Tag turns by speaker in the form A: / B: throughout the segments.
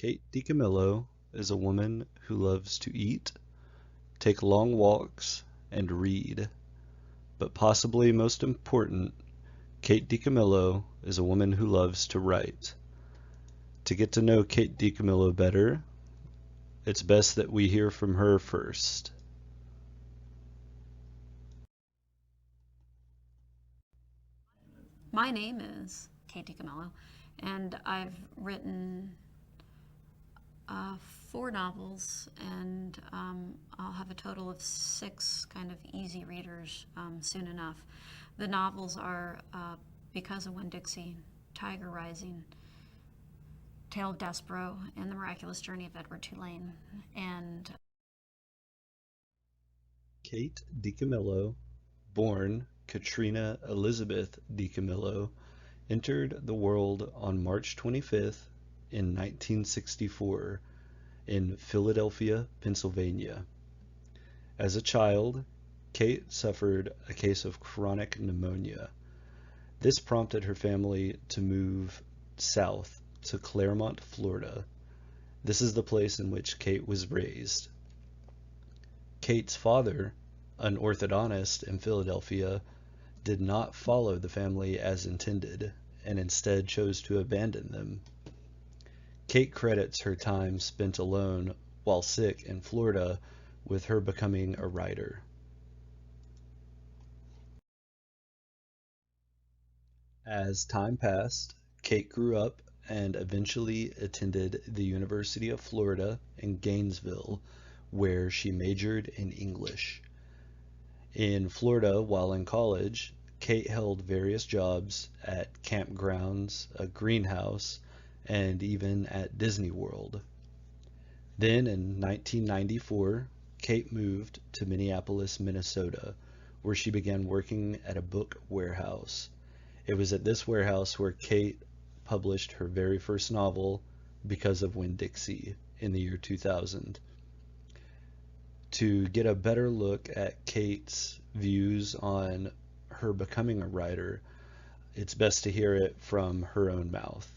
A: Kate DiCamillo is a woman who loves to eat, take long walks, and read. But possibly most important, Kate DiCamillo is a woman who loves to write. To get to know Kate DiCamillo better, it's best that we hear from her first.
B: My name is Kate DiCamillo, and I've written uh, four novels, and I'll have a total of six kind of easy readers soon enough. The novels are Because of Winn-Dixie, Tiger Rising, Tale of Despero, and The Miraculous Journey of Edward Tulane. And
A: Kate DiCamillo, born Katrina Elizabeth DiCamillo, entered the world on March 25th, 1964 in Philadelphia, Pennsylvania. As a child, Kate suffered a case of chronic pneumonia. This prompted her family to move south to Claremont, Florida. This is the place in which Kate was raised. Kate's father, an orthodontist in Philadelphia, did not follow the family as intended and instead chose to abandon them. Kate credits her time spent alone while sick in Florida with her becoming a writer. As time passed, Kate grew up and eventually attended the University of Florida in Gainesville, where she majored in English. In Florida, while in college, Kate held various jobs at campgrounds, a greenhouse, and even at Disney World. Then in 1994, Kate moved to Minneapolis, Minnesota, where she began working at a book warehouse. It was at this warehouse where Kate published her very first novel, Because of Winn-Dixie, in the year 2000. To get a better look at Kate's views on her becoming a writer, it's best to hear it from her own mouth.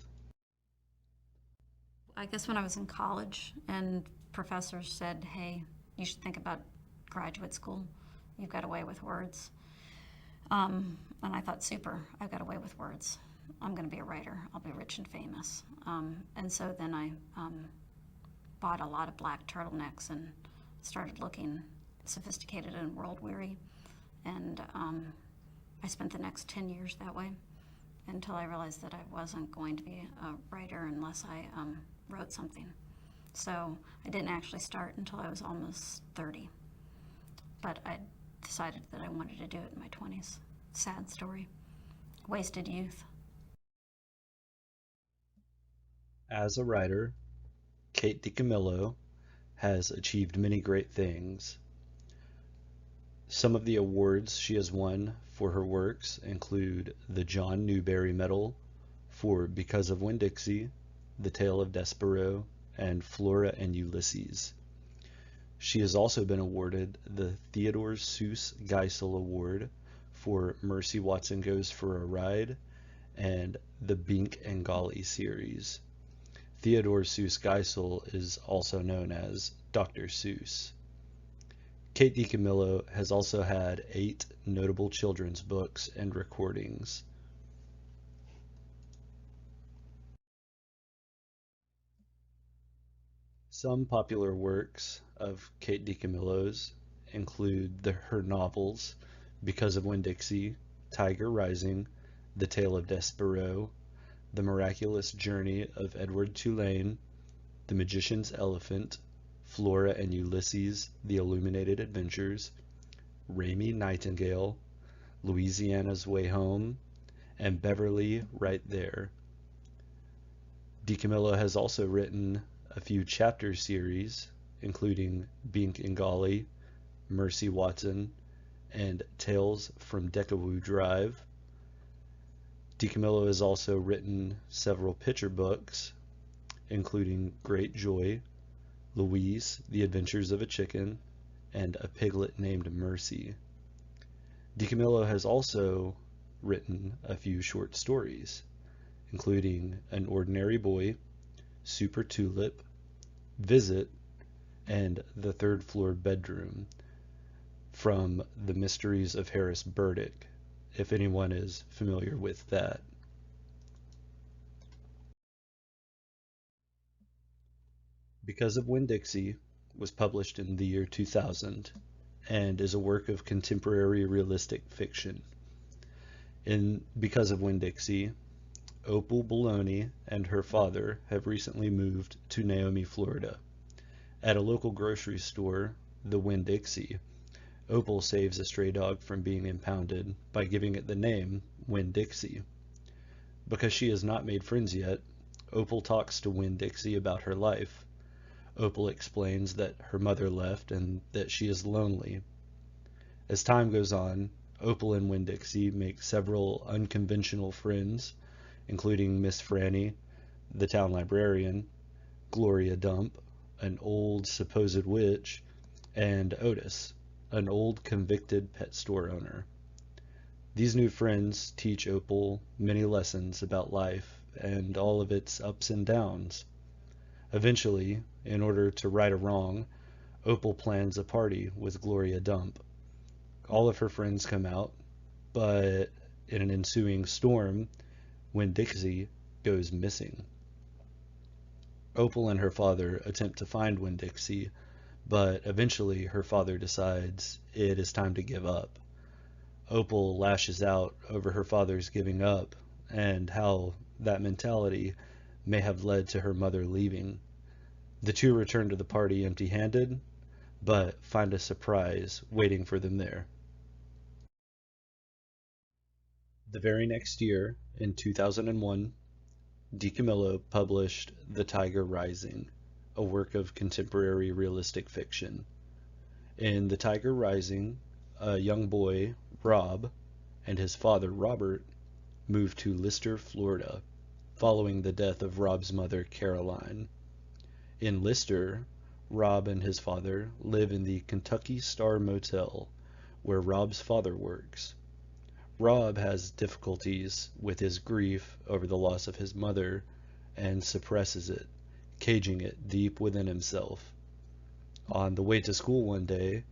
B: I guess when I was in college and professors said, hey, you should think about graduate school, you've got a way with words. And I thought, super, I've got a way with words. I'm going to be a writer. I'll be rich and famous. And so then I bought a lot of black turtlenecks and started looking sophisticated and world weary. And I spent the next 10 years that way until I realized that I wasn't going to be a writer unless I wrote something. So I didn't actually start until I was almost 30. But I decided that I wanted to do it in my 20s. Sad story. Wasted youth.
A: As a writer, Kate DiCamillo has achieved many great things. Some of the awards she has won for her works include the John Newbery Medal for Because of Winn-Dixie, The Tale of Despero, and Flora and Ulysses. She has also been awarded the Theodore Seuss Geisel Award for Mercy Watson Goes for a Ride and the Bink and Golly series. Theodore Seuss Geisel is also known as Dr. Seuss. Kate DiCamillo has also had 8 notable children's books and recordings. Some popular works of Kate DiCamillo's include her novels Because of Winn-Dixie, Tiger Rising, The Tale of Despero, The Miraculous Journey of Edward Tulane, The Magician's Elephant, Flora and Ulysses, The Illuminated Adventures, Raymie Nightingale, Louisiana's Way Home, and Beverly Right There. DiCamillo has also written a few chapter series, including Bink and Golly, Mercy Watson, and Tales from Deckawoo Drive. DiCamillo has also written several picture books, including Great Joy, Louise, The Adventures of a Chicken, and A Piglet Named Mercy. DiCamillo has also written a few short stories, including An Ordinary Boy, Super Tulip, Visit, and The Third Floor Bedroom from The Mysteries of Harris Burdick, if anyone is familiar with that. Because of Winn-Dixie was published in the year 2000 and is a work of contemporary realistic fiction. In Because of Winn-Dixie, Opal Bologna and her father have recently moved to Naomi, Florida. At a local grocery store, the Winn-Dixie, Opal saves a stray dog from being impounded by giving it the name Winn-Dixie. Because she has not made friends yet, Opal talks to Winn-Dixie about her life. Opal explains that her mother left and that she is lonely. As time goes on, Opal and Winn-Dixie make several unconventional friends, including Miss Franny, the town librarian, Gloria Dump, an old supposed witch, and Otis, an old convicted pet store owner. These new friends teach Opal many lessons about life and all of its ups and downs. Eventually, in order to right a wrong, Opal plans a party with Gloria Dump. All of her friends come out, but in an ensuing storm, Winn-Dixie goes missing. Opal and her father attempt to find Winn-Dixie, but eventually her father decides it is time to give up. Opal lashes out over her father's giving up and how that mentality may have led to her mother leaving. The two return to the party empty-handed, but find a surprise waiting for them there. The very next year, in 2001, DiCamillo published The Tiger Rising, a work of contemporary realistic fiction. In The Tiger Rising, a young boy, Rob, and his father, Robert, moved to Lister, Florida, following the death of Rob's mother, Caroline. In Lister, Rob and his father live in the Kentucky Star Motel, where Rob's father works. Rob has difficulties with his grief over the loss of his mother and suppresses it, caging it deep within himself. On the way to school one day,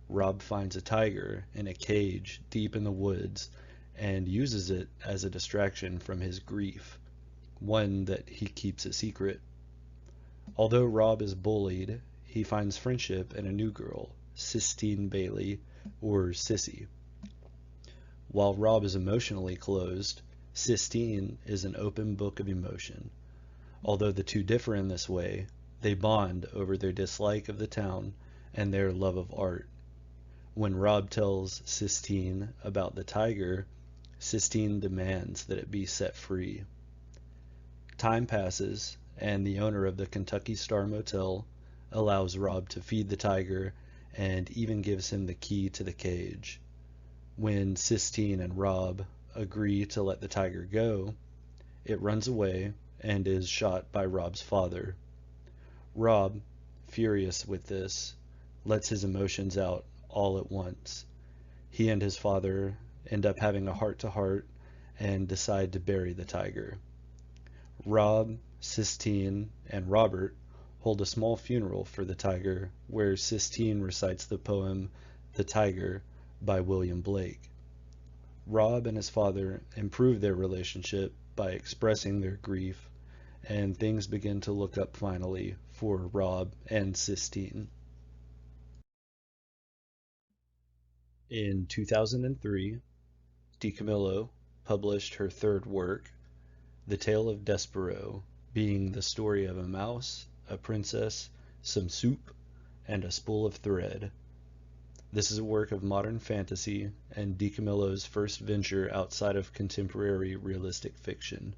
A: Rob finds a tiger in a cage deep in the woods and uses it as a distraction from his grief, one that he keeps a secret. Although Rob is bullied, he finds friendship in a new girl, Sistine Bailey, or Sissy. While Rob is emotionally closed, Sistine is an open book of emotion. Although the two differ in this way, they bond over their dislike of the town and their love of art. When Rob tells Sistine about the tiger, Sistine demands that it be set free. Time passes, and the owner of the Kentucky Star Motel allows Rob to feed the tiger and even gives him the key to the cage. When Sistine and Rob agree to let the tiger go, it runs away and is shot by Rob's father. Rob, furious with this, lets his emotions out all at once. He and his father end up having a heart-to-heart and decide to bury the tiger. Rob, Sistine, and Robert hold a small funeral for the tiger where Sistine recites the poem The Tiger by William Blake. Rob and his father improve their relationship by expressing their grief, and things begin to look up finally for Rob and Sistine. In 2003, DiCamillo published her third work, The Tale of Despero, being the story of a mouse, a princess, some soup, and a spool of thread. This is a work of modern fantasy and DiCamillo's first venture outside of contemporary realistic fiction.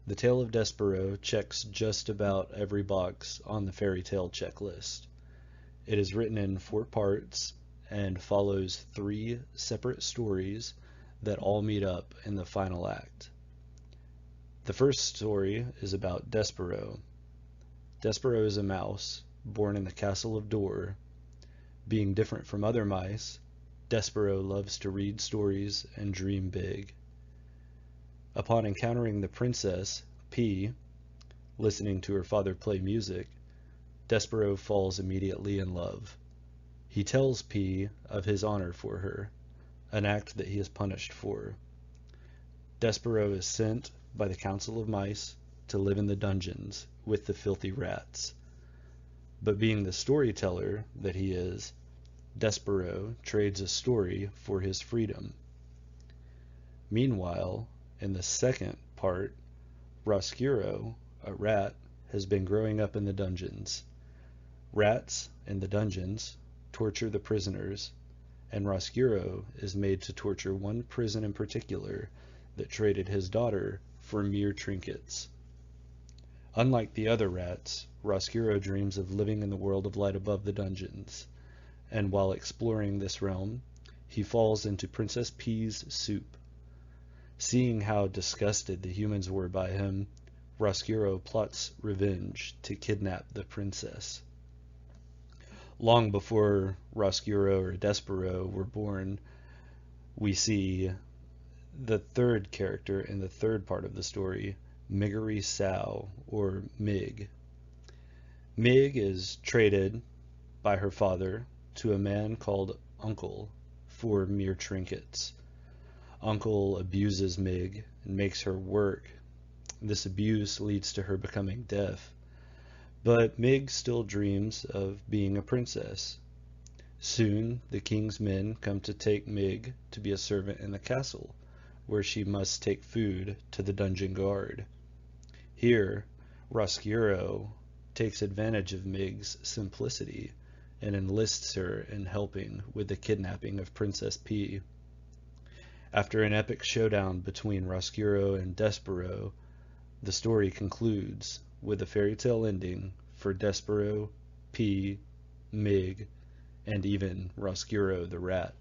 A: The Tale of Despero checks just about every box on the fairy tale checklist. It is written in 4 parts and follows 3 separate stories that all meet up in the final act. The first story is about Despero. Despero is a mouse born in the castle of Dor. Being different from other mice, Despero loves to read stories and dream big. Upon encountering the princess, P, listening to her father play music, Despero falls immediately in love. He tells P of his honor for her, an act that he is punished for. Despero is sent by the Council of Mice to live in the dungeons with the filthy rats. But being the storyteller that he is, Despero trades a story for his freedom. Meanwhile, in the second part, Roscuro, a rat, has been growing up in the dungeons. Rats in the dungeons torture the prisoners, and Roscuro is made to torture one prison in particular that traded his daughter for mere trinkets. Unlike the other rats, Roscuro dreams of living in the world of light above the dungeons, and while exploring this realm, he falls into Princess P's soup. Seeing how disgusted the humans were by him, Roscuro plots revenge to kidnap the princess. Long before Roscuro or Despero were born, we see the third character in the third part of the story, Miggery Sow, or Mig. Mig is traded by her father to a man called Uncle for mere trinkets. Uncle abuses Mig and makes her work. This abuse leads to her becoming deaf. But Mig still dreams of being a princess. Soon, the king's men come to take Mig to be a servant in the castle, where she must take food to the dungeon guard. Here, Roscuro takes advantage of Mig's simplicity and enlists her in helping with the kidnapping of Princess P. After an epic showdown between Roscuro and Despero, the story concludes with a fairy tale ending for Despero, P, Mig, and even Roscuro the rat.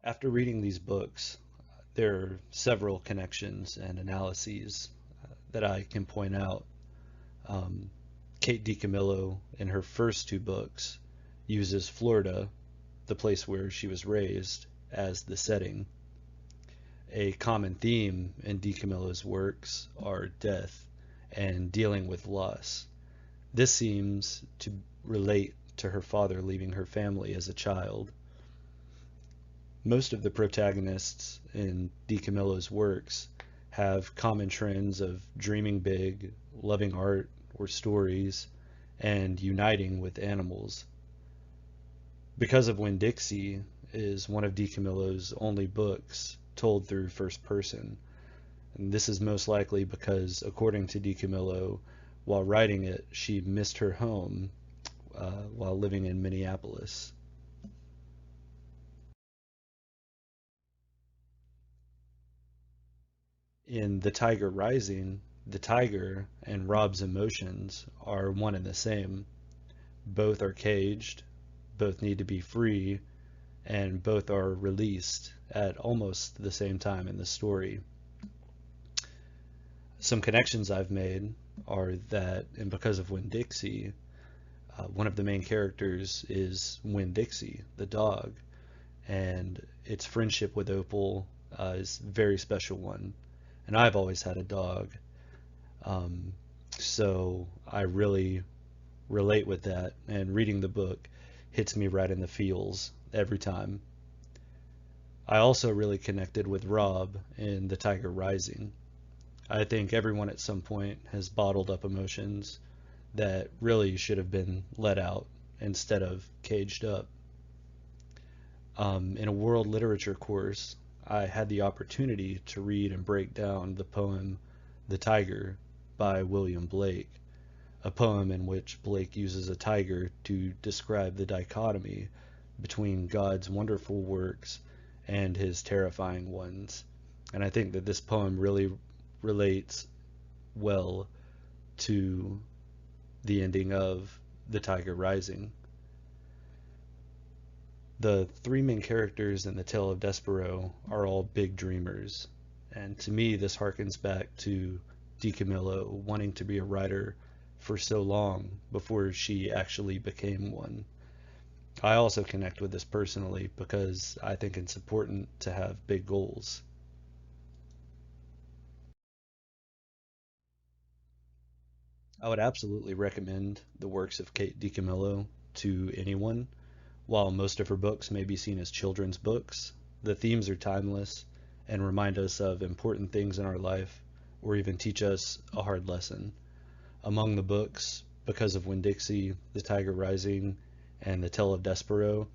A: After reading these books, there are several connections and analyses that I can point out. Um, Kate DiCamillo, in her first two books, uses Florida, the place where she was raised, as the setting. A common theme in DiCamillo's works are death and dealing with loss. This seems to relate to her father leaving her family as a child. Most of the protagonists in DiCamillo's works have common trends of dreaming big, loving art or stories, and uniting with animals. Because of Winn-Dixie is one of DiCamillo's only books told through first person. And this is most likely because, according to DiCamillo, while writing it, she missed her home while living in Minneapolis. In The Tiger Rising, the tiger and Rob's emotions are one and the same. Both are caged, both need to be free, and both are released at almost the same time in the story. Some connections I've made are that, and because of Winn-Dixie, one of the main characters is Winn-Dixie, the dog, and its friendship with Opal is a very special one. And I've always had a dog, so I really relate with that, and reading the book hits me right in the feels every time. I also really connected with Rob in The Tiger Rising. I think everyone at some point has bottled up emotions that really should have been let out instead of caged up. In a world literature course, I had the opportunity to read and break down the poem The Tiger by William Blake, a poem in which Blake uses a tiger to describe the dichotomy between God's wonderful works and his terrifying ones. And I think that this poem really relates well to the ending of The Tiger Rising. The three main characters in the Tale of Despero are all big dreamers, and to me this harkens back to DiCamillo wanting to be a writer for so long before she actually became one. I also connect with this personally because I think it's important to have big goals. I would absolutely recommend the works of Kate DiCamillo to anyone. While most of her books may be seen as children's books, the themes are timeless and remind us of important things in our life or even teach us a hard lesson. Among the books, because of Winn-Dixie, The Tiger Rising, and The Tale of Despero,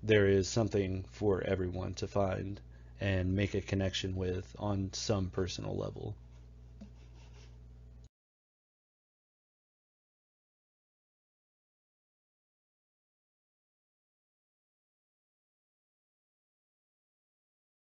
A: there is something for everyone to find and make a connection with on some personal level.